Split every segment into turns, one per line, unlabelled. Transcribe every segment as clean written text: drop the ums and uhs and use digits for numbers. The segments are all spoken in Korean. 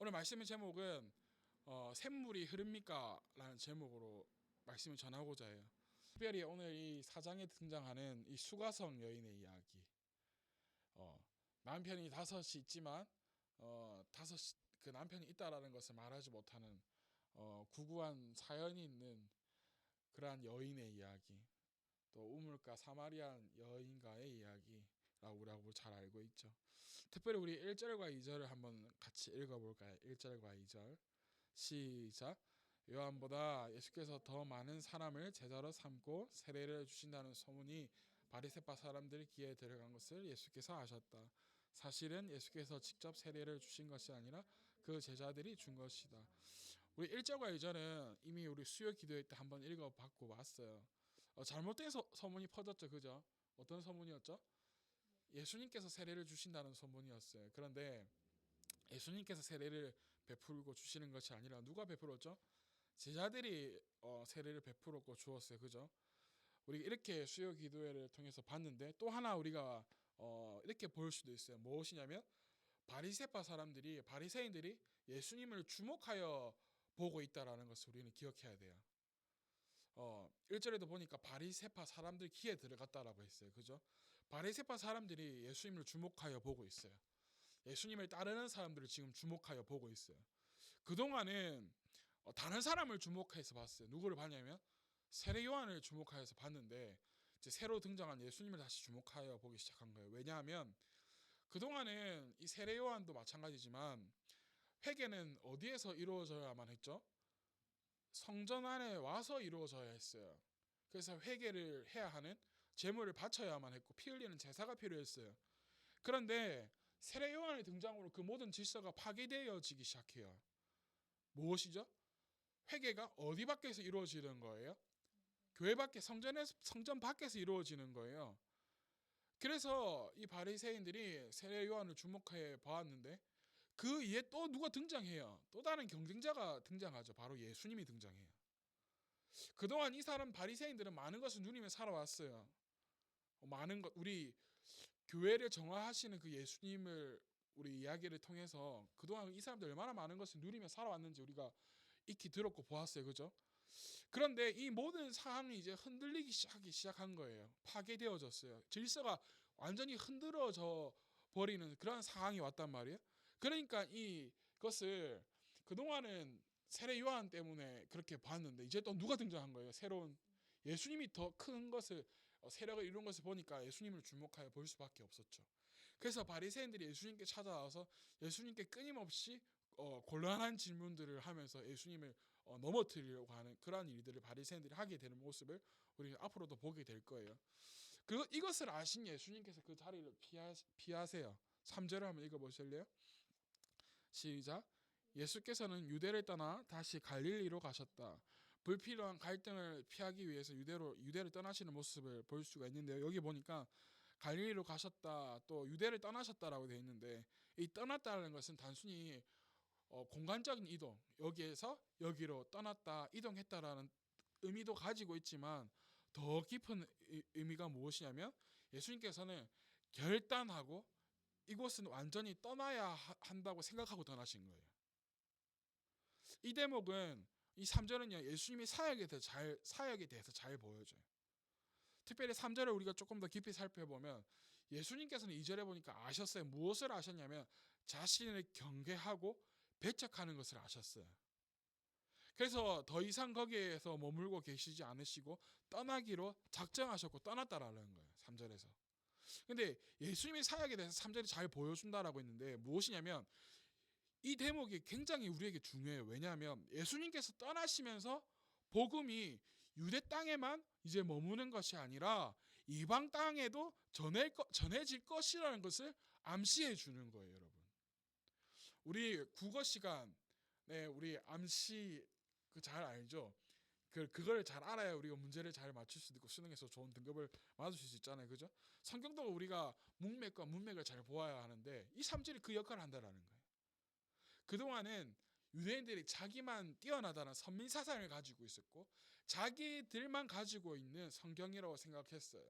오늘 말씀의 제목은 샘물이 흐릅니까? 라는 제목으로 말씀을 전하고자 해요. 특별히 오늘 이 4장에 등장하는 이 수가성 여인의 이야기. 남편이 다섯이 있지만 그 남편이 있다라는 것을 말하지 못하는 구구한 사연이 있는 그러한 여인의 이야기. 또 우물가 사마리아 여인과의 이야기라고 우리가 잘 알고 있죠. 특별히 우리 1절과 2절을 한번 같이 읽어볼까요? 1절과 2절 시작. 요한보다 예수께서 더 많은 사람을 제자로 삼고 세례를 주신다는 소문이 바리새파 사람들 귀에 들어간 것을 예수께서 아셨다. 사실은 예수께서 직접 세례를 주신 것이 아니라 그 제자들이 준 것이다. 우리 1절과 2절은 이미 우리 수요 기도회 때 한번 읽어봤고 왔어요. 잘못된 소문이 퍼졌죠, 그죠? 어떤 소문이었죠? 예수님께서 세례를 주신다는 소문이었어요. 그런데 예수님께서 세례를 베풀고 주시는 것이 아니라 누가 베풀었죠? 제자들이 세례를 베풀었고 주었어요, 그죠? 우리 이렇게 수요 기도회를 통해서 봤는데 또 하나 우리가 이렇게 볼 수도 있어요. 무엇이냐면 바리새인들이 예수님을 주목하여 보고 있다라는 것을 우리는 기억해야 돼요. 1절에도 보니까 바리새파 사람들 귀에 들어갔다라고 했어요. 그죠? 바리새파 사람들이 예수님을 주목하여 보고 있어요. 예수님을 따르는 사람들을 지금 주목하여 보고 있어요. 그동안은 다른 사람을 주목해서 봤어요. 누구를 봤냐면 세례 요한을 주목하여서 봤는데 이제 새로 등장한 예수님을 다시 주목하여 보기 시작한 거예요. 왜냐하면 그동안은 이 세례 요한도 마찬가지지만 회개는 어디에서 이루어져야만 했죠? 성전 안에 와서 이루어져야 했어요. 그래서 회개를 해야 하는 제물을 바쳐야만 했고 피 흘리는 제사가 필요했어요. 그런데 세례 요한의 등장으로 그 모든 질서가 파괴되어지기 시작해요. 무엇이죠? 회개가 어디 밖에서 이루어지는 거예요? 교회 밖에 성전 밖에서 이루어지는 거예요. 그래서 이 바리새인들이 세례 요한을 주목해 보았는데 그 위에 또 누가 등장해요. 또 다른 경쟁자가 등장하죠. 바로 예수님이 등장해요. 그동안 이 사람 바리새인들은 많은 것을 누리며 살아왔어요. 많은 것 우리 교회를 정화하시는 그 예수님을 우리 이야기를 통해서 그동안 이 사람들 얼마나 많은 것을 누리며 살아왔는지 우리가 익히 들었고 보았어요. 그죠? 그런데 이 모든 상황이 이제 흔들리기 시작한 거예요. 파괴되어졌어요. 질서가 완전히 흔들어져 버리는 그런 상황이 왔단 말이에요. 그러니까 이것을 그동안은 세례 요한 때문에 그렇게 봤는데 이제 또 누가 등장한 거예요? 새로운 예수님이 더 큰 것을 세력을 이룬 것을 보니까 예수님을 주목하여 볼 수밖에 없었죠. 그래서 바리새인들이 예수님께 찾아와서 예수님께 끊임없이 곤란한 질문들을 하면서 예수님을 넘어뜨리려고 하는 그러한 일들을 바리새인들이 하게 되는 모습을 우리 앞으로도 보게 될 거예요. 이것을 아신 예수님께서 그 자리를 피하세요. 3절을 한번 읽어보실래요? 시작. 예수께서는 유대를 떠나 다시 갈릴리로 가셨다. 불필요한 갈등을 피하기 위해서 유대를 떠나시는 모습을 볼 수가 있는데요. 여기 보니까 갈릴리로 가셨다, 또 유대를 떠나셨다라고 되어 있는데 이 떠났다는 것은 단순히 공간적인 이동, 여기에서 여기로 떠났다, 이동했다라는 의미도 가지고 있지만 더 깊은 의미가 무엇이냐면 예수님께서는 결단하고 이곳은 완전히 떠나야 한다고 생각하고 떠나신 거예요. 이 대목은 이 3절은요 예수님의 사역에 대해서 잘 보여줘요. 특별히 3절을 우리가 조금 더 깊이 살펴보면 예수님께서는 2절에 보니까 아셨어요. 무엇을 아셨냐면 자신을 경계하고 배척하는 것을 아셨어요. 그래서 더 이상 거기에서 머물고 계시지 않으시고 떠나기로 작정하셨고 떠났다라는 거예요. 3절에서. 근데 예수님의 사역에 대해서 3절이 잘 보여준다라고 했는데 무엇이냐면 이 대목이 굉장히 우리에게 중요해요. 왜냐하면 예수님께서 떠나시면서 복음이 유대 땅에만 이제 머무는 것이 아니라 이방 땅에도 전해질 것이라는 것을 암시해 주는 거예요, 여러분. 우리 국어 시간에 우리 암시 잘 알죠? 그걸 잘 알아야 우리가 문제를 잘 맞출 수도 있고 수능에서 좋은 등급을 맞으실 수 있잖아요. 그죠? 성경도 우리가 문맥과 문맥을 잘 보아야 하는데 이 3절이 그 역할을 한다는 거예요. 그동안은 유대인들이 자기만 뛰어나다는 선민 사상을 가지고 있었고 자기들만 가지고 있는 성경이라고 생각했어요.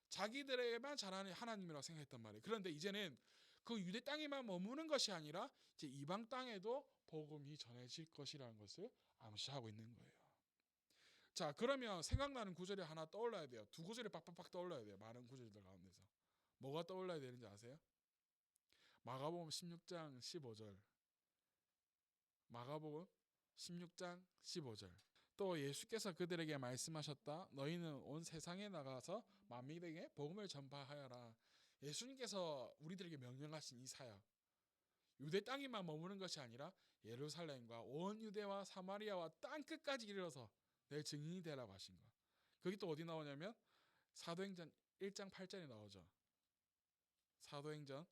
자기들에게만 잘하는 하나님이라고 생각했단 말이에요. 그런데 이제는 그 유대 땅에만 머무는 것이 아니라 이제 이방 땅에도 복음이 전해질 것이라는 것을 암시하고 있는 거예요. 자, 그러면 생각나는 구절이 하나 떠올라야 돼요. 두 구절이 빡빡빡 떠올라야 돼요. 많은 구절들 가운데서. 뭐가 떠올라야 되는지 아세요? 마가복음 16장 15절. 마가복음 16장 15절. 또 예수께서 그들에게 말씀하셨다. 너희는 온 세상에 나가서 만민에게 복음을 전파하여라. 예수님께서 우리들에게 명령하신 이 사역, 유대 땅에만 머무는 것이 아니라 예루살렘과 온 유대와 사마리아와 땅 끝까지 이르러서 내 증인이 되라고 하신 거. 그게 또 어디 나오냐면 사도행전 1장 8절에 나오죠. 사도행전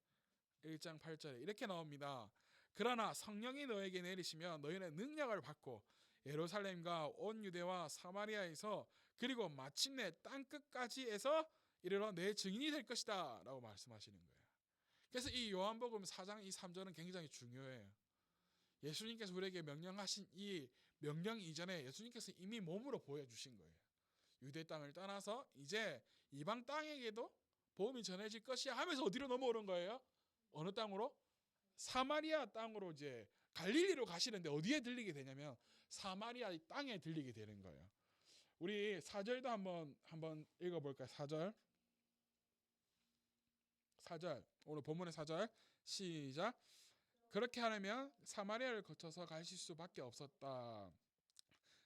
1장 8절에 이렇게 나옵니다. 그러나 성령이 너에게 내리시면 너희는 능력을 받고 예루살렘과 온 유대와 사마리아에서 그리고 마침내 땅 끝까지에서 이르러 내 증인이 될 것이다 라고 말씀하시는 거예요. 그래서 이 요한복음 4장 이 3절은 굉장히 중요해요. 예수님께서 우리에게 명령하신 이 명령 이전에 예수님께서 이미 몸으로 보여주신 거예요. 유대 땅을 떠나서 이제 이방 땅에게도 복음이 전해질 것이야 하면서 어디로 넘어오는 거예요? 어느 땅으로? 사마리아 땅으로 이제 갈릴리로 가시는데 어디에 들리게 되냐면 사마리아 땅에 들리게 되는 거예요. 우리 4절도 한번 읽어볼까요? 4절 오늘 본문의 4절 시작. 그렇게 하려면 사마리아를 거쳐서 가실 수밖에 없었다.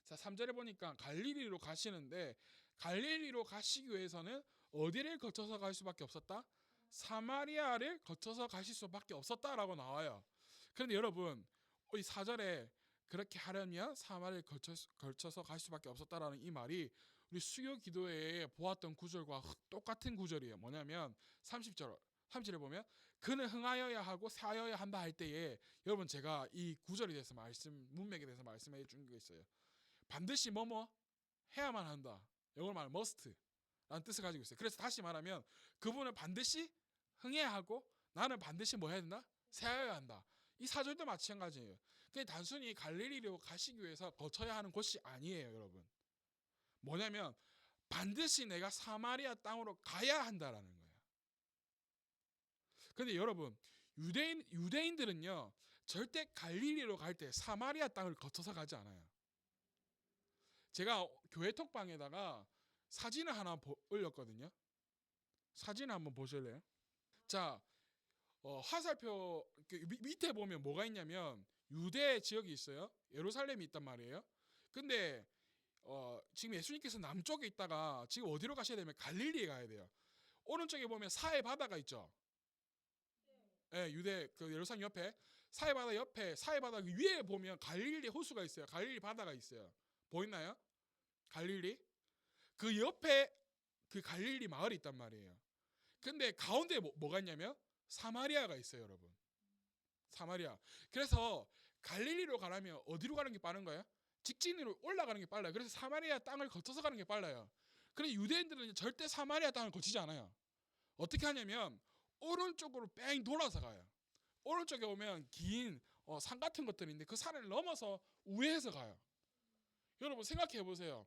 자, 3절에 보니까 갈릴리로 가시는데 갈릴리로 가시기 위해서는 어디를 거쳐서 갈 수밖에 없었다? 사마리아를 거쳐서 가실 수밖에 없었다라고 나와요. 그런데 여러분 이 4절에 그렇게 하려면 사마리아를 걸쳐서 갈 수밖에 없었다라는 이 말이 우리 수요 기도회에 보았던 구절과 똑같은 구절이에요. 뭐냐면 30절에 보면 그는 흥하여야 하고 사여야 한다 할 때에 여러분 제가 이 구절에 대해서 문맥에 대해서 말씀해 준 게 있어요. 반드시 뭐뭐 해야만 한다. 영어로 말하면 must 라는 뜻을 가지고 있어요. 그래서 다시 말하면 그분은 반드시 흥해야 하고 나는 반드시 뭐 해야 된다? 세워야 한다. 이 4절도 마찬가지예요. 그게 단순히 갈릴리로 가시기 위해서 거쳐야 하는 곳이 아니에요, 여러분. 뭐냐면 반드시 내가 사마리아 땅으로 가야 한다라는 거예요. 근데 여러분 유대인들은요 절대 갈릴리로 갈 때 사마리아 땅을 거쳐서 가지 않아요. 제가 교회 톡방에다가 사진을 하나 올렸거든요. 사진 한번 보실래요? 자, 화살표 밑에 보면 뭐가 있냐면 유대 지역이 있어요. 예루살렘이 있단 말이에요. 근데 지금 예수님께서 남쪽에 있다가 지금 어디로 가셔야 되면 갈릴리에 가야 돼요. 오른쪽에 보면 사해 바다가 있죠. 네, 유대 그 예루살렘 옆에 사해 바다 옆에 사해 바다 위에 보면 갈릴리 호수가 있어요. 갈릴리 바다가 있어요. 보이나요? 갈릴리? 그 옆에 그 갈릴리 마을이 있단 말이에요. 근데 가운데 뭐가 있냐면 사마리아가 있어요, 여러분. 사마리아. 그래서 갈릴리로 가려면 어디로 가는 게 빠른 거예요? 직진으로 올라가는 게 빨라요. 그래서 사마리아 땅을 거쳐서 가는 게 빨라요. 그런데 유대인들은 절대 사마리아 땅을 거치지 않아요. 어떻게 하냐면 오른쪽으로 뺑 돌아서 가요. 오른쪽에 오면 긴 산 같은 것들이 있는데 그 산을 넘어서 우회해서 가요. 여러분 생각해 보세요.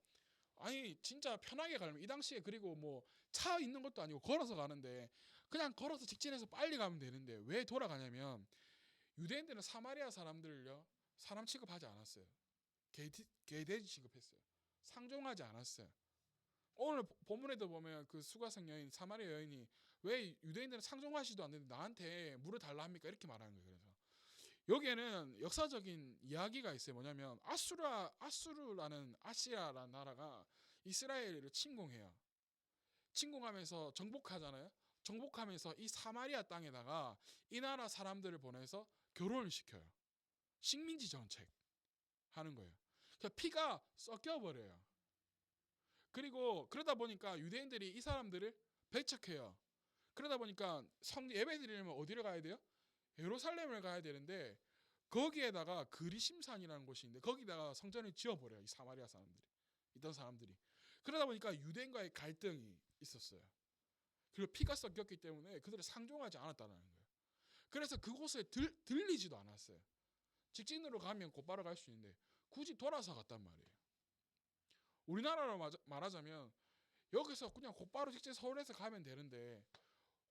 아니 진짜 편하게 가면 이 당시에 그리고 뭐 차 있는 것도 아니고 걸어서 가는데 그냥 걸어서 직진해서 빨리 가면 되는데 왜 돌아가냐면 유대인들은 사마리아 사람들을요 사람 취급하지 않았어요. 개돼지 취급했어요. 상종하지 않았어요. 오늘 본문에도 보면 그 수가성 여인 사마리아 여인이 왜 유대인들은 상종하시도 않는데 나한테 물을 달라 합니까? 이렇게 말하는 거예요. 그래서 여기에는 역사적인 이야기가 있어요. 뭐냐면 아수르라는 아시아라는 나라가 이스라엘을 침공해요. 침공하면서 정복하잖아요. 정복하면서 이 사마리아 땅에다가 이 나라 사람들을 보내서 결혼을 시켜요. 식민지 정책 하는 거예요. 그러니까 피가 섞여 버려요. 그리고 그러다 보니까 유대인들이 이 사람들을 배척해요. 그러다 보니까 예배 드리려면 어디를 가야 돼요? 예루살렘을 가야 되는데 거기에다가 그리심산이라는 곳이 있는데 거기다가 성전을 지어버려요. 이 사마리아 사람들이 있던 사람들이. 그러다 보니까 유대인과의 갈등이 있었어요. 그리고 피가 섞였기 때문에 그들을 상종하지 않았다는 거예요. 그래서 그곳에 들리지도 않았어요. 직진으로 가면 곧바로 갈 수 있는데 굳이 돌아서 갔단 말이에요. 우리나라로 말하자면 여기서 그냥 곧바로 직진 서울에서 가면 되는데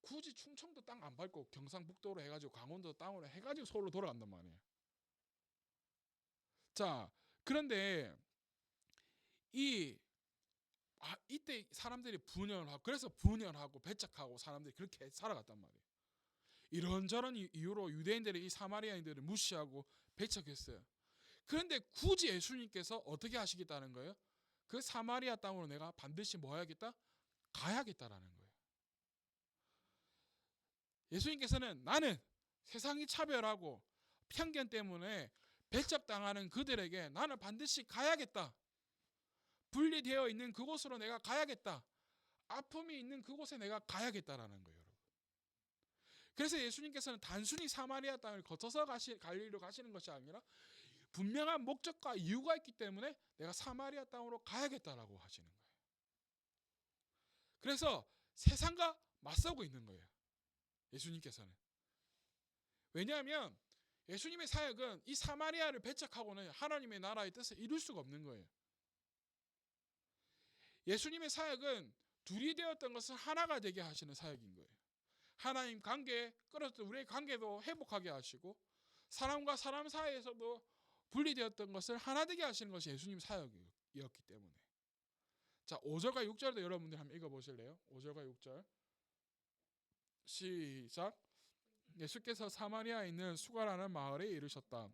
굳이 충청도 땅 안 밟고 경상북도로 해가지고 강원도 땅으로 해가지고 서울로 돌아간단 말이에요. 자, 그런데 이때 사람들이 분열을 하고, 그래서 분열하고 배척하고 사람들이 그렇게 살아갔단 말이에요. 이런저런 이유로 유대인들이 이 사마리아인들을 무시하고 배척했어요. 그런데 굳이 예수님께서 어떻게 하시겠다는 거예요? 그 사마리아 땅으로 내가 반드시 뭐 해야겠다? 가야겠다라는 거예요. 예수님께서는 나는 세상이 차별하고 편견 때문에 배척당하는 그들에게 나는 반드시 가야겠다. 분리되어 있는 그곳으로 내가 가야겠다. 아픔이 있는 그곳에 내가 가야겠다라는 거예요, 여러분. 그래서 예수님께서는 단순히 사마리아 땅을 거쳐서 갈릴리로 가시는 것이 아니라 분명한 목적과 이유가 있기 때문에 내가 사마리아 땅으로 가야겠다라고 하시는 거예요. 그래서 세상과 맞서고 있는 거예요, 예수님께서는. 왜냐하면 예수님의 사역은 이 사마리아를 배척하고는 하나님의 나라의 뜻을 이룰 수가 없는 거예요. 예수님의 사역은 둘이 되었던 것을 하나가 되게 하시는 사역인 거예요. 하나님 관계에 끌었던 우리의 관계도 회복하게 하시고 사람과 사람 사이에서도 분리되었던 것을 하나 되게 하시는 것이 예수님 사역이었기 때문에. 자, 5절과 6절도 여러분들 한번 읽어보실래요? 5절과 6절 시작. 예수께서 사마리아에 있는 수가라는 마을에 이르셨다.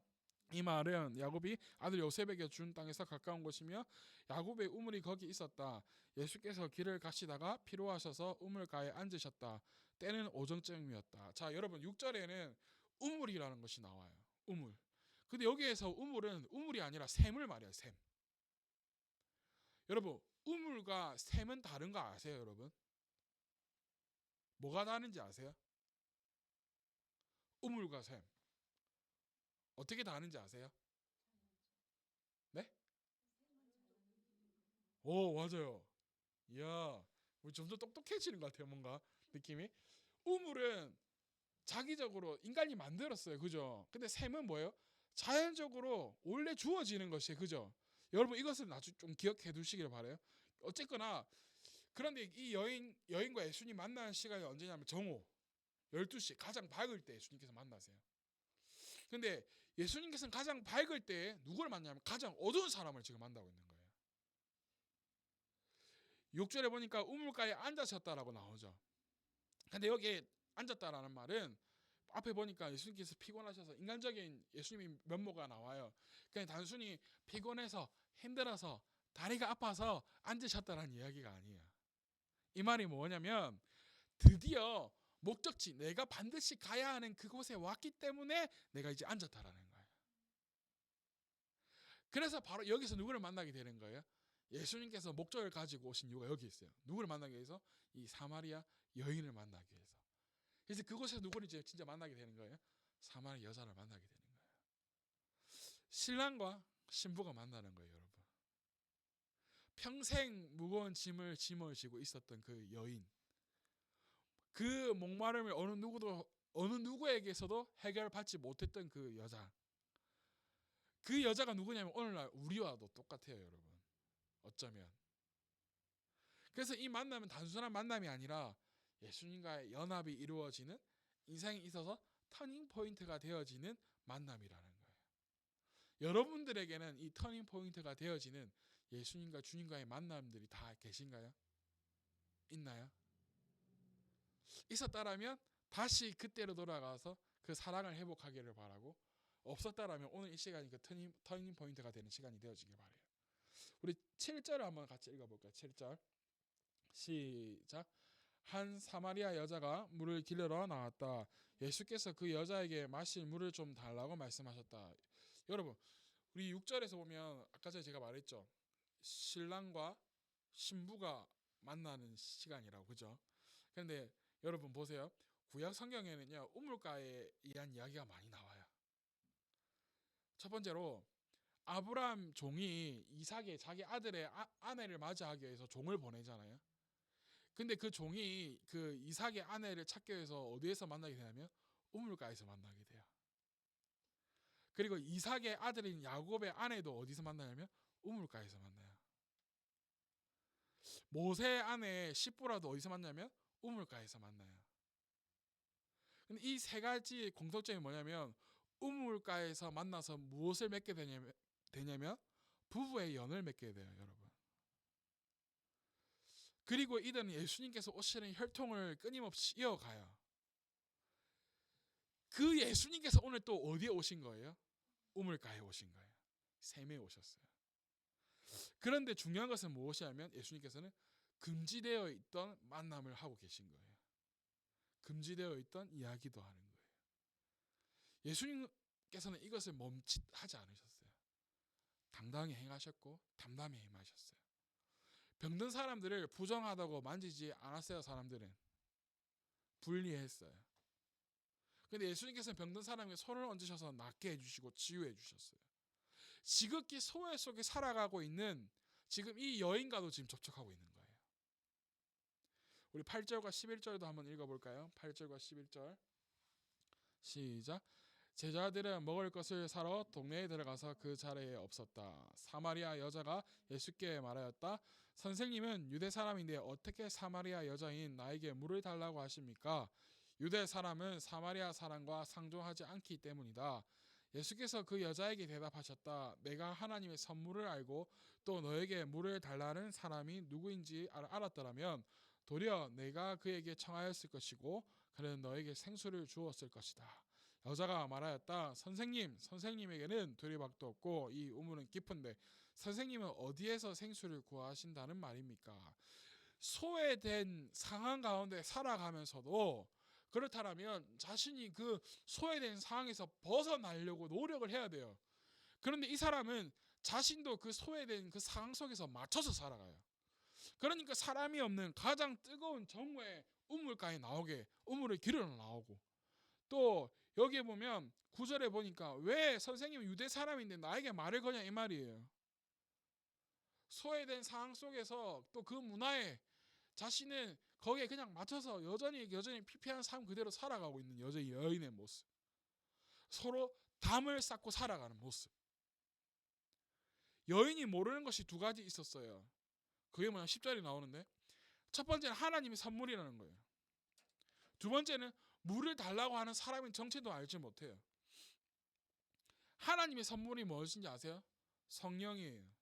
이 마을은 야곱이 아들 요셉에게 준 땅에서 가까운 곳이며 야곱의 우물이 거기 있었다. 예수께서 길을 가시다가 피로하셔서 우물가에 앉으셨다. 때는 오정쯤이었다. 자, 여러분 6절에는 우물이라는 것이 나와요. 우물. 근데 여기에서 우물은 우물이 아니라 샘을 말해요. 샘. 여러분 우물과 샘은 다른 거 아세요, 여러분? 뭐가 다른지 아세요? 우물과 샘 어떻게 다른지 아세요? 네? 오, 맞아요. 이야, 우리 점점 똑똑해지는 것 같아요, 뭔가 느낌이. 우물은 자기적으로 인간이 만들었어요, 그죠? 근데 샘은 뭐예요? 자연적으로 원래 주어지는 것이에요, 그죠? 여러분 이것을 나중에 좀 기억해 두시길 바래요. 어쨌거나 그런데 이 여인과 예수님 만나는 시간이 언제냐면 정오 12시 가장 밝을 때 예수님께서 만나세요. 근데 예수님께서는 가장 밝을 때 누구를 만나냐면 가장 어두운 사람을 지금 만나고 있는 거예요. 6절에 보니까 우물가에 앉으셨다라고 나오죠. 근데 여기 앉았다라는 말은 앞에 보니까 예수님께서 피곤하셔서 인간적인 예수님의 면모가 나와요. 그냥 단순히 피곤해서 힘들어서 다리가 아파서 앉으셨다라는 이야기가 아니에요. 이 말이 뭐냐면 드디어 목적지 내가 반드시 가야 하는 그곳에 왔기 때문에 내가 이제 앉았다라는 거예요. 그래서 바로 여기서 누구를 만나게 되는 거예요? 예수님께서 목적을 가지고 오신 이유가 여기 있어요. 누구를 만나기 위해서? 이 사마리아 여인을 만나기 위해서. 그래서 그곳에서 누구를 이제 진짜 만나게 되는 거예요? 사마리아 여자를 만나게 되는 거예요. 신랑과 신부가 만나는 거예요, 여러분. 평생 무거운 짐을 짊어지고 있었던 그 여인, 그 목마름을 어느 누구에게서도 해결받지 못했던 그 여자. 그 여자가 누구냐면 오늘날 우리와도 똑같아요, 여러분. 어쩌면. 그래서 이 만남은 단순한 만남이 아니라 예수님과의 연합이 이루어지는 인생에 있어서 터닝 포인트가 되어지는 만남이라는 거예요. 여러분들에게는 이 터닝 포인트가 되어지는 예수님과 주님과의 만남들이 다 계신가요? 있나요? 있었다라면 다시 그때로 돌아가서 그 사랑을 회복하기를 바라고, 없었다라면 오늘 이 시간이 그 터닝 포인트가 되는 시간이 되어지길 바래요. 우리 7절을 한번 같이 읽어볼까요? 7절 시작. 한 사마리아 여자가 물을 길러 나왔다. 예수께서 그 여자에게 마실 물을 좀 달라고 말씀하셨다. 여러분 우리 6절에서 보면 아까 전에 제가 말했죠. 신랑과 신부가 만나는 시간이라고, 그죠? 그런데 여러분 보세요. 구약 성경에는요 우물가에 의한 이야기가 많이 나와요. 첫 번째로 아브라함 종이 이삭의 자기 아들의 아내를 맞이하기 위해서 종을 보내잖아요. 근데 그 종이 그 이삭의 아내를 찾기 위해서 어디에서 만나게 되냐면 우물가에서 만나게 돼요. 그리고 이삭의 아들인 야곱의 아내도 어디서 만나냐면 우물가에서 만나요. 모세의 아내 시브라도 어디서 만나냐면 우물가에서 만나요. 근데 이 세 가지 공통점이 뭐냐면 우물가에서 만나서 무엇을 맺게 되냐면 부부의 연을 맺게 돼요, 여러분. 그리고 이들은 예수님께서 오시는 혈통을 끊임없이 이어가요. 그 예수님께서 오늘 또 어디에 오신 거예요? 우물가에 오신 거예요. 샘에 오셨어요. 그런데 중요한 것은 무엇이냐면 예수님께서는 금지되어 있던 만남을 하고 계신 거예요. 금지되어 있던 이야기도 하는 거예요. 예수님께서는 이것을 멈칫하지 않으셨어요. 당당히 행하셨고 담담히 행하셨어요. 병든 사람들을 부정하다고 만지지 않았어요. 사람들은 분리했어요. 근데 예수님께서는 병든 사람에게 손을 얹으셔서 낫게 해주시고 치유해 주셨어요. 지극히 소외 속에 살아가고 있는 지금 이 여인과도 지금 접촉하고 있는 거예요. 우리 8절과 11절도 한번 읽어볼까요? 8절과 11절 시작. 제자들은 먹을 것을 사러 동네에 들어가서 그 자리에 없었다. 사마리아 여자가 예수께 말하였다. 선생님은 유대 사람인데 어떻게 사마리아 여자인 나에게 물을 달라고 하십니까? 유대 사람은 사마리아 사람과 상종하지 않기 때문이다. 예수께서 그 여자에게 대답하셨다. 내가 하나님의 선물을 알고 또 너에게 물을 달라는 사람이 누구인지 알았더라면 도리어 내가 그에게 청하였을 것이고 그는 너에게 생수를 주었을 것이다. 여자가 말하였다. 선생님에게는 두리박도 없고 이 우물은 깊은데 선생님은 어디에서 생수를 구하신다는 말입니까? 소외된 상황 가운데 살아가면서도 그렇다면 자신이 그 소외된 상황에서 벗어나려고 노력을 해야 돼요. 그런데 이 사람은 자신도 그 소외된 그 상황 속에서 맞춰서 살아가요. 그러니까 사람이 없는 가장 뜨거운 정오에 우물가에 나오게 우물을 기르러 나오고, 또 여기에 보면 9절에 보니까 왜 선생님은 유대 사람인데 나에게 말을 거냐 이 말이에요. 소외된 상황 속에서 또 그 문화에 자신은 거기에 그냥 맞춰서 여전히 피폐한 삶 그대로 살아가고 있는 여인의 모습, 서로 담을 쌓고 살아가는 모습. 여인이 모르는 것이 두 가지 있었어요. 그게 뭐냐 10절에 나오는데, 첫 번째는 하나님의 선물이라는 거예요. 두 번째는 물을 달라고 하는 사람의 정체도 알지 못해요. 하나님의 선물이 무엇인지 아세요? 성령이에요.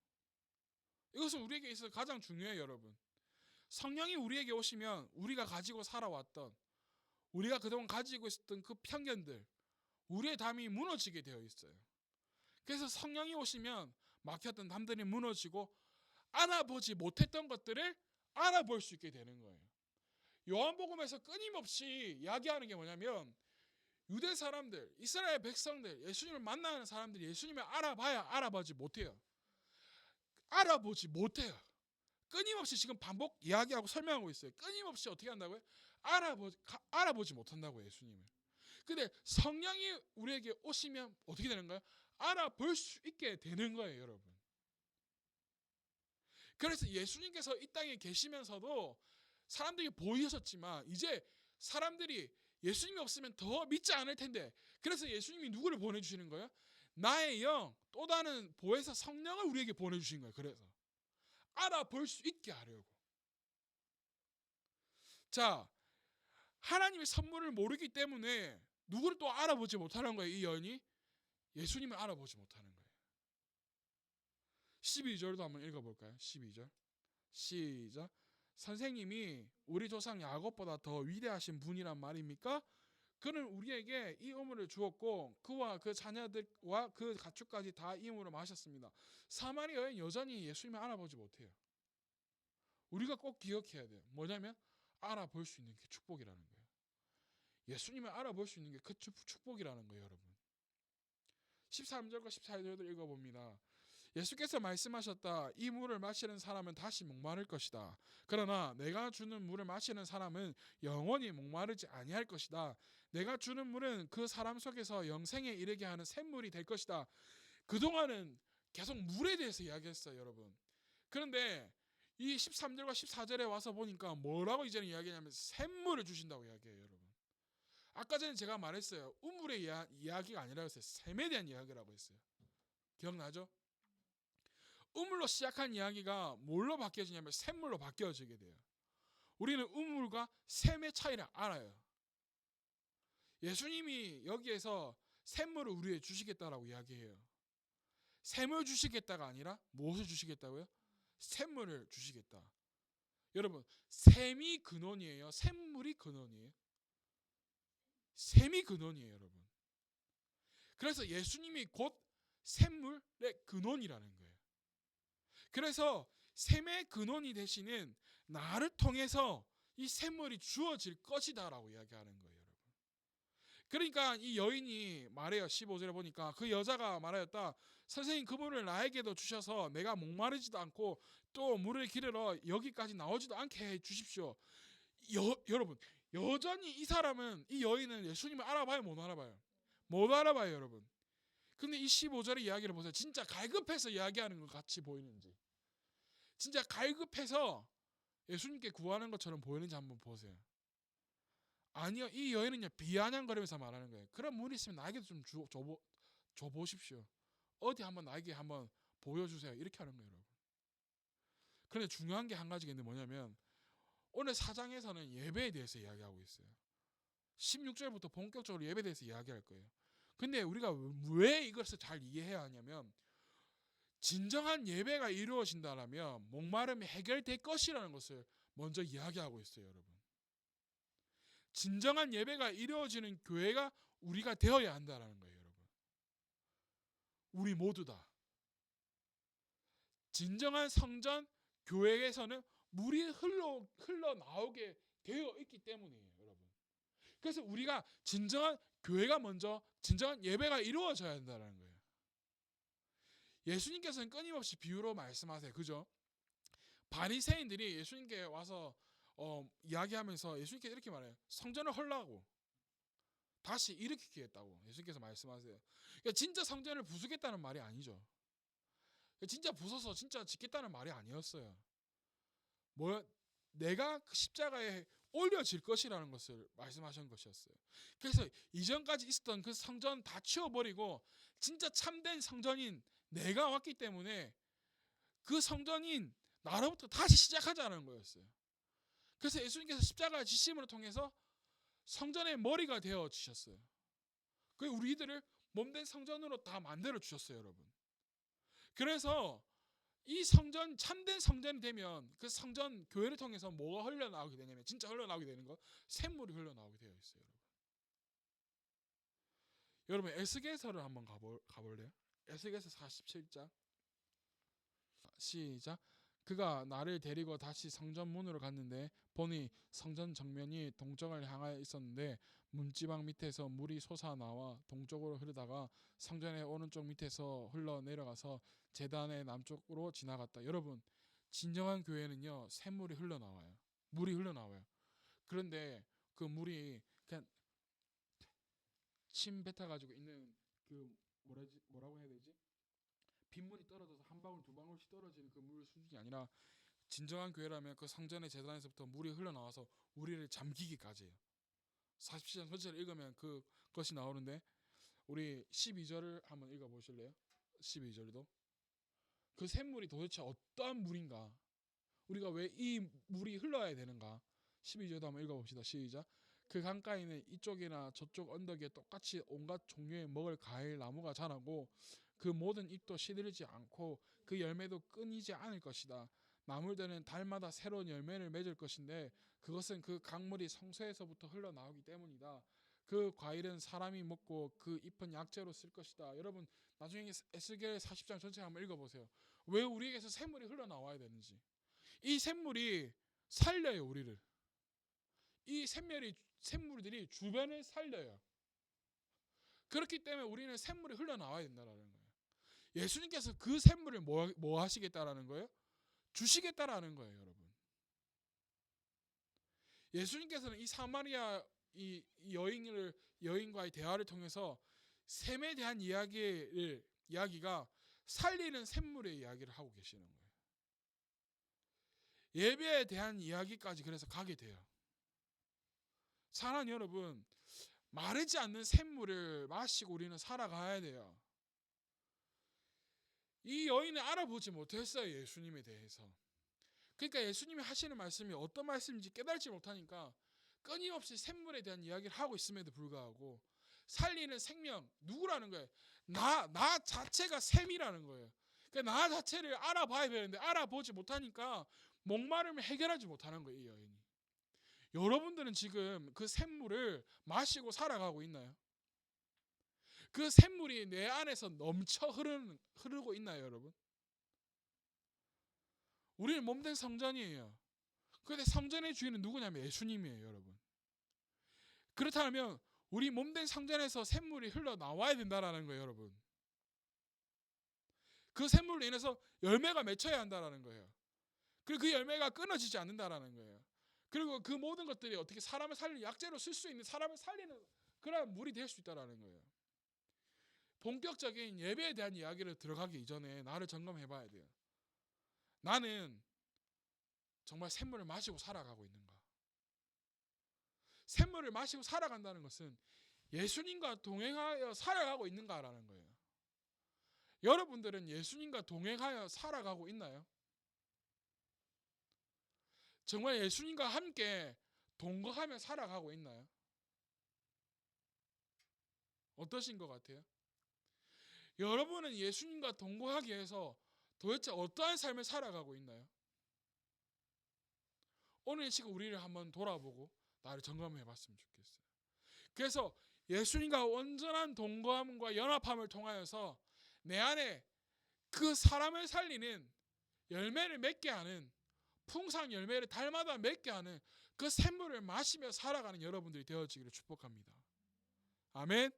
이것은 우리에게 있어서 가장 중요해요, 여러분. 성령이 우리에게 오시면 우리가 가지고 살아왔던, 우리가 그동안 가지고 있었던 그 편견들, 우리의 담이 무너지게 되어 있어요. 그래서 성령이 오시면 막혔던 담들이 무너지고 알아보지 못했던 것들을 알아볼 수 있게 되는 거예요. 요한복음에서 끊임없이 이야기하는 게 뭐냐면, 유대 사람들, 이스라엘 백성들, 예수님을 만나는 사람들이 예수님을 알아봐야 알아보지 못해요. 알아보지 못해요. 끊임없이 지금 반복 이야기하고 설명하고 있어요. 끊임없이 어떻게 한다고요? 알아보지 못한다고 예수님을. 근데 성령이 우리에게 오시면 어떻게 되는가요? 알아볼 수 있게 되는 거예요, 여러분. 그래서 예수님께서 이 땅에 계시면서도 사람들이 보이셨지만 이제 사람들이 예수님이 없으면 더 믿지 않을 텐데, 그래서 예수님이 누구를 보내주시는 거예요? 나의 영, 또 다른 보혜사 성령을 우리에게 보내주신 거예요. 그래서 알아볼 수 있게 하려고. 자, 하나님의 선물을 모르기 때문에 누구를 또 알아보지 못하는 거예요. 이 여인이 예수님을 알아보지 못하는 거예요. 12절도 한번 읽어볼까요? 12절 시작. 선생님이 우리 조상 야곱보다 더 위대하신 분이란 말입니까? 그는 우리에게 이 우물을 주었고 그와 그 자녀들과 그 가축까지 다 이 우물을 마셨습니다. 사마리아 여인 여전히 예수님을 알아보지 못해요. 우리가 꼭 기억해야 돼요. 뭐냐면 알아볼 수 있는 게 축복이라는 거예요. 예수님을 알아볼 수 있는 게 그 축복이라는 거예요, 여러분. 13절과 14절도 읽어봅니다. 예수께서 말씀하셨다. 이 물을 마시는 사람은 다시 목마를 것이다. 그러나 내가 주는 물을 마시는 사람은 영원히 목마르지 아니할 것이다. 내가 주는 물은 그 사람 속에서 영생에 이르게 하는 샘물이 될 것이다. 그동안은 계속 물에 대해서 이야기했어요, 여러분. 그런데 이 13절과 14절에 와서 보니까 뭐라고 이제는 이야기하냐면 샘물을 주신다고 이야기해요, 여러분. 아까 전에 제가 말했어요. 우물의 이야기가 아니라고 했어요. 샘에 대한 이야기라고 했어요. 기억나죠? 우물로 시작한 이야기가 뭘로 바뀌어지냐면 샘물로 바뀌어지게 돼요. 우리는 우물과 샘의 차이를 알아요. 예수님이 여기에서 샘물을 우리에게 주시겠다라고 이야기해요. 샘을 주시겠다가 아니라 무엇을 주시겠다고요? 샘물을 주시겠다. 여러분, 샘이 근원이에요? 샘물이 근원이에요? 샘이 근원이에요, 여러분. 그래서 예수님이 곧 샘물의 근원이라는 거예요. 그래서 샘의 근원이 되시는 나를 통해서 이 샘물이 주어질 것이다라고 이야기하는 거예요, 여러분. 그러니까 이 여인이 말해요. 15절에 보니까 그 여자가 말하였다. 선생님, 그분을 나에게도 주셔서 내가 목마르지도 않고 또 물을 기르러 여기까지 나오지도 않게 해 주십시오. 여러분, 여전히 이 사람은, 이 여인은 예수님을 알아봐요, 못 알아봐요? 못 알아봐요, 여러분. 근데 이 15절의 이야기를 보세요. 진짜 갈급해서 이야기하는 것 같이 보이는지, 진짜 갈급해서 예수님께 구하는 것처럼 보이는지 한번 보세요. 아니요, 이 여인은요 비아냥거리면서 말하는 거예요. 그런 물 있으면 나에게도 좀 줘보십시오. 어디 한번 나에게 한번 보여주세요. 이렇게 하는 거예요, 여러분. 그런데 중요한 게 한 가지가 있는데 뭐냐면, 오늘 4장에서는 예배에 대해서 이야기하고 있어요. 16절부터 본격적으로 예배에 대해서 이야기할 거예요. 근데 우리가 왜 이것을 잘 이해해야 하냐면, 진정한 예배가 이루어진다면 목마름이 해결될 것이라는 것을 먼저 이야기하고 있어요, 여러분. 진정한 예배가 이루어지는 교회가 우리가 되어야 한다는 거예요, 여러분. 우리 모두 다. 진정한 성전 교회에서는 물이 흘러나오게 되어 있기 때문이에요, 여러분. 그래서 우리가 진정한 교회가 먼저, 진정한 예배가 이루어져야 한다는 거예요. 예수님께서는 끊임없이 비유로 말씀하세요. 그죠? 바리새인들이 예수님께 와서 이야기하면서 예수님께 이렇게 말해요. 성전을 헐라고 다시 일으키겠다고 예수님께서 말씀하세요. 그러니까 진짜 성전을 부수겠다는 말이 아니죠. 진짜 부숴서 진짜 짓겠다는 말이 아니었어요. 내가 그 십자가에 올려질 것이라는 것을 말씀하신 것이었어요. 그래서 이전까지 있었던 그 성전 다 치워버리고 진짜 참된 성전인 내가 왔기 때문에 그 성전인 나로부터 다시 시작하자는 거였어요. 그래서 예수님께서 십자가의 지심을 통해서 성전의 머리가 되어 주셨어요. 그 우리들을 몸된 성전으로 다 만들어 주셨어요, 여러분. 그래서 이 성전, 참된 성전이 되면 그 성전 교회를 통해서 뭐가 흘러나오게 되냐면, 진짜 흘러나오게 되는 거, 샘물이 흘러나오게 되어 있어요, 여러분. 여러분, 에스겔서를 한번 가볼래요? 에스겔서 47장 시작. 그가 나를 데리고 다시 성전 문으로 갔는데 보니 성전 정면이 동쪽을 향하여 있었는데 문지방 밑에서 물이 솟아나와 동쪽으로 흐르다가 성전의 오른쪽 밑에서 흘러내려가서 제단의 남쪽으로 지나갔다. 여러분, 진정한 교회는요 샘물이 흘러나와요. 물이 흘러나와요. 그런데 그 물이 그냥 침 뱉어가지고 있는 그 뭐라고 해야 되지? 빗물이 떨어져서 한 방울 두 방울씩 떨어지는 그 물 수준이 아니라, 진정한 교회라면 그 성전의 제단에서부터 물이 흘러나와서 우리를 잠기기까지 해요. 47장 전체를 읽으면 그것이 나오는데, 우리 12절을 한번 읽어보실래요? 12절도 그 샘물이 도대체 어떠한 물인가, 우리가 왜 이 물이 흘러야 되는가, 12절도 한번 읽어봅시다. 시작. 그 강가에는 이쪽이나 저쪽 언덕에 똑같이 온갖 종류의 먹을 과일 나무가 자라고 그 모든 잎도 시들지 않고 그 열매도 끊이지 않을 것이다. 나물들은 달마다 새로운 열매를 맺을 것인데 그것은 그 강물이 성소에서부터 흘러나오기 때문이다. 그 과일은 사람이 먹고 그 잎은 약재로 쓸 것이다. 여러분, 나중에 에스겔 40장 전체 한번 읽어보세요. 왜 우리에게서 샘물이 흘러나와야 되는지. 이 샘물이 살려요, 우리를. 이 샘물들이 주변을 살려요. 그렇기 때문에 우리는 샘물이 흘러나와야 된다는 거예요. 예수님께서 그 샘물을 뭐 하시겠다라는 거예요? 주시겠다라는 거예요, 여러분. 예수님께서는 이 사마리아 이 여인과의 대화를 통해서 샘에 대한 이야기가 살리는 샘물의 이야기를 하고 계시는 거예요. 예배에 대한 이야기까지 그래서 가게 돼요. 사랑하는 여러분, 마르지 않는 샘물을 마시고 우리는 살아가야 돼요. 이 여인은 알아보지 못했어요, 예수님에 대해서. 그러니까 예수님이 하시는 말씀이 어떤 말씀인지 깨달지 못하니까 끊임없이 샘물에 대한 이야기를 하고 있음에도 불구하고 살리는 생명 누구라는 거예요? 나 자체가 샘이라는 거예요. 그러니까 나 자체를 알아봐야 되는데 알아보지 못하니까 목마름을 해결하지 못하는 거예요, 이 여인이. 여러분들은 지금 그 샘물을 마시고 살아가고 있나요? 그 샘물이 내 안에서 넘쳐 흐르고 있나요, 여러분? 우리는 몸된 성전이에요. 그런데 성전의 주인은 누구냐면 예수님이에요, 여러분. 그렇다면 우리 몸된 성전에서 샘물이 흘러나와야 된다는 거예요, 여러분. 그 샘물로 인해서 열매가 맺혀야 한다는 거예요. 그리고 그 열매가 끊어지지 않는다는 거예요. 그리고 그 모든 것들이 어떻게 사람을 살리는 약재로 쓸 수 있는, 사람을 살리는 그런 물이 될 수 있다는 거예요. 본격적인 예배에 대한 이야기를 들어가기 이전에 나를 점검해 봐야 돼요. 나는 정말 샘물을 마시고 살아가고 있는가? 샘물을 마시고 살아간다는 것은 예수님과 동행하여 살아가고 있는가라는 거예요. 여러분들은 예수님과 동행하여 살아가고 있나요? 정말 예수님과 함께 동거하며 살아가고 있나요? 어떠신 것 같아요? 여러분은 예수님과 동거하기 위해서 도대체 어떠한 삶을 살아가고 있나요? 오늘 이 시간 우리를 한번 돌아보고 나를 점검해 봤으면 좋겠어요. 그래서 예수님과 온전한 동거함과 연합함을 통하여서 내 안에 그 사람을 살리는 열매를 맺게 하는, 풍성 열매를 달마다 맺게 하는 그 샘물을 마시며 살아가는 여러분들이 되어지기를 축복합니다. 아멘.